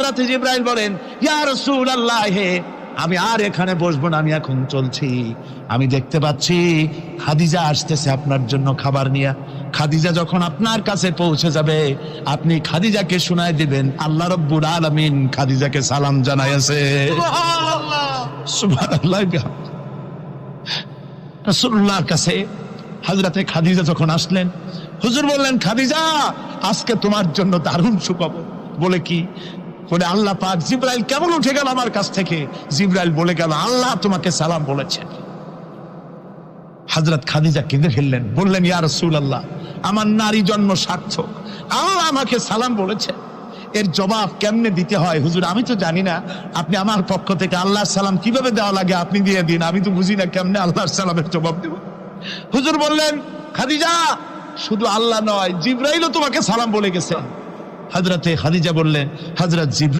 হযরত জিবরাইল বলেন, ইয়া রাসূলুল্লাহ, আমি আর এখানে বসবো না, আমি এখন চলছি। আমি দেখতে পাচ্ছি খাদিজা আসতেছে আপনার জন্য খাবার নিয়ে। খাদিজা যখন আপনার কাছে পৌঁছে যাবে, আপনি খাদিজাকে শোনায় দিবেন আল্লাহ রাব্বুল আলামিন খাদিজাকে সালাম জানাইছে। সুবহানাল্লাহ। রাসূলুল্লাহর কাছে হযরতে খাদিজা যখন আসলেন, হুজুর বললেন, খাদিজা, আজকে তোমার জন্য দারুণ সুখবর। বলে কি? বলে আল্লাহ পাক, জিবরাইল কেমন উঠে গেল আমার কাছ থেকে। জিবরাইল বলে গেল, আল্লাহ তোমাকে সালাম বলেছেন। হযরত খাদিজা কেঁদে ফেললেন, বললেন, ইয়া রাসূলুল্লাহ, আমার নারী জন্ম সার্থক, আল্লাহ আমাকে সালাম বলেছেন। এর জবাব কেমনে দিতে হয় হুজুর? আমি তো জানি না, আপনি আমার পক্ষ থেকে আল্লাহর সালাম কিভাবে দেওয়া লাগে আপনি দিয়ে দিন, আমি তো বুঝি না কেমনে আল্লাহর সালামের জবাব দেব। হুজুর বললেন, খাদিজা, শুধু আল্লাহ নয়, জিবরাইলও তোমাকে সালাম বলে গেছে। হযরতে খাদিজা বললেন, হযরত